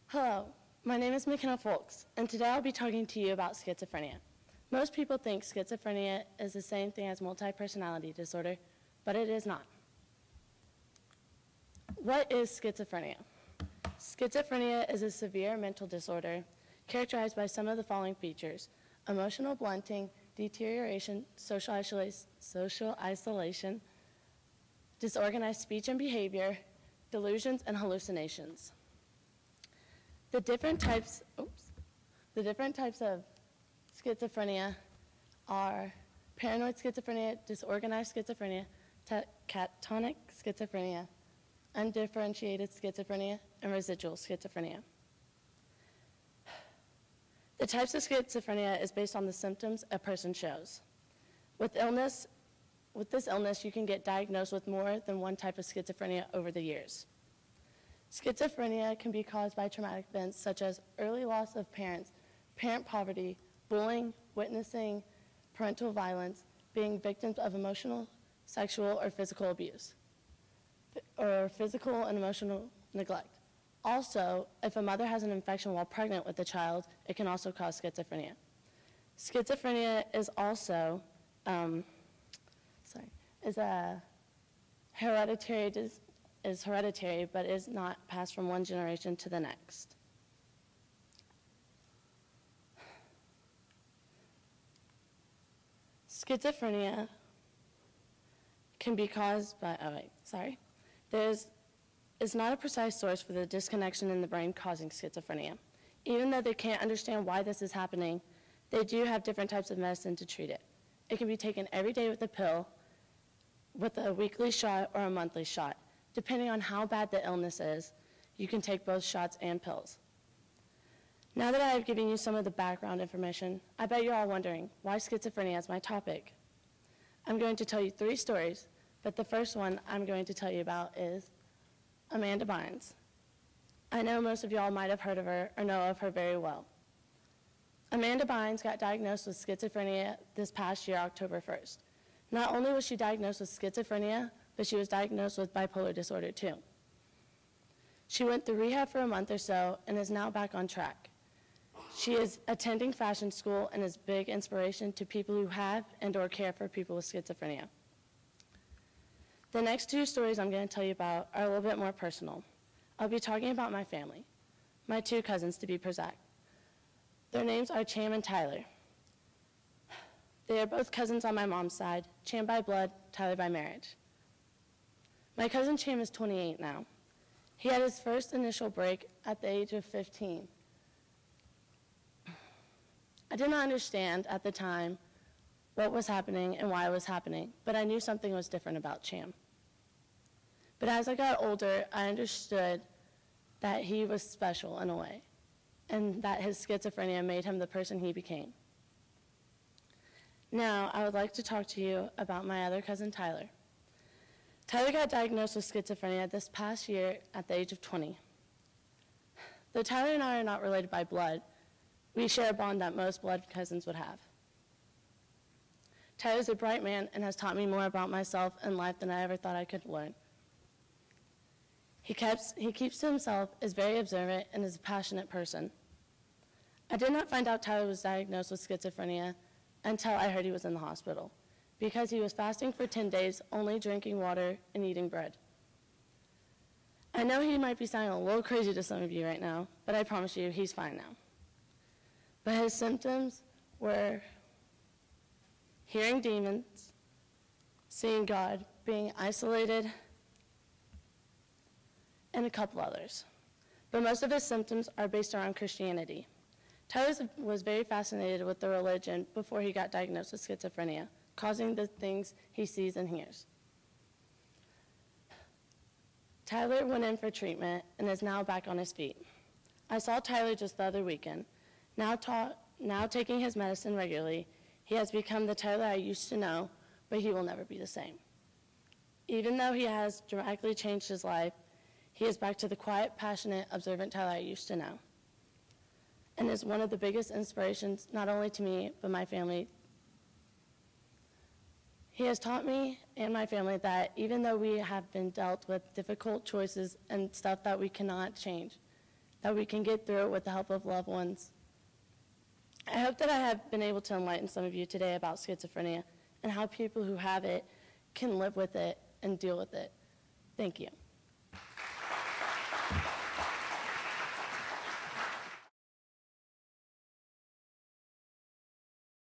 Hello, my name is McKenna Fulks, and today I'll be talking to you about schizophrenia. Most people think schizophrenia is the same thing as multi-personality disorder, but it is not. What is schizophrenia? Schizophrenia is a severe mental disorder characterized by some of the following features: emotional blunting, deterioration, social isolation, disorganized speech and behavior, delusions, and hallucinations. The different types of schizophrenia are paranoid schizophrenia, disorganized schizophrenia, catatonic schizophrenia, undifferentiated schizophrenia, and residual schizophrenia. The types of schizophrenia is based on the symptoms a person shows. With this illness, you can get diagnosed with more than one type of schizophrenia over the years. Schizophrenia can be caused by traumatic events such as early loss of parents, parent poverty, bullying, witnessing parental violence, being victims of emotional, sexual, or physical abuse, or physical and emotional neglect. Also, if a mother has an infection while pregnant with a child, it can also cause schizophrenia. Schizophrenia is also hereditary, but is not passed from one generation to the next. Schizophrenia can be caused by, is not a precise source for the disconnection in the brain causing schizophrenia. Even though they can't understand why this is happening, they do have different types of medicine to treat it. It can be taken every day with a pill, with a weekly shot or a monthly shot. Depending on how bad the illness is, you can take both shots and pills. Now that I have given you some of the background information, I bet you're all wondering, why schizophrenia is my topic? I'm going to tell you 3 stories, but the first one I'm going to tell you about is Amanda Bynes. I know most of y'all might have heard of her or know of her very well. Amanda Bynes got diagnosed with schizophrenia this past year, October 1st. Not only was she diagnosed with schizophrenia, but she was diagnosed with bipolar disorder too. She went through rehab for a month or so and is now back on track. She is attending fashion school and is a big inspiration to people who have and/or care for people with schizophrenia. The next 2 stories I'm going to tell you about are a little bit more personal. I'll be talking about my family, my 2 cousins to be exact. Their names are Cham and Tyler. They are both cousins on my mom's side, Cham by blood, Tyler by marriage. My cousin Cham is 28 now. He had his first initial break at the age of 15. I did not understand at the time what was happening and why it was happening, but I knew something was different about Cham. But as I got older, I understood that he was special in a way, and that his schizophrenia made him the person he became. Now, I would like to talk to you about my other cousin, Tyler. Tyler got diagnosed with schizophrenia this past year at the age of 20. Though Tyler and I are not related by blood, we share a bond that most blood cousins would have. Tyler's a bright man and has taught me more about myself and life than I ever thought I could learn. He keeps to himself, is very observant, and is a passionate person. I did not find out Tyler was diagnosed with schizophrenia until I heard he was in the hospital, because he was fasting for 10 days, only drinking water and eating bread. I know he might be sounding a little crazy to some of you right now, but I promise you he's fine now. But his symptoms were hearing demons, seeing God, being isolated, and a couple others. But most of his symptoms are based around Christianity. Tyler was very fascinated with the religion before he got diagnosed with schizophrenia, causing the things he sees and hears. Tyler went in for treatment and is now back on his feet. I saw Tyler just the other weekend. Now taking his medicine regularly, he has become the Tyler I used to know, but he will never be the same. Even though he has dramatically changed his life, he is back to the quiet, passionate, observant Tyler I used to know, and is one of the biggest inspirations, not only to me, but my family. He has taught me and my family that even though we have been dealt with difficult choices and stuff that we cannot change, that we can get through it with the help of loved ones. I hope that I have been able to enlighten some of you today about schizophrenia and how people who have it can live with it and deal with it. Thank you.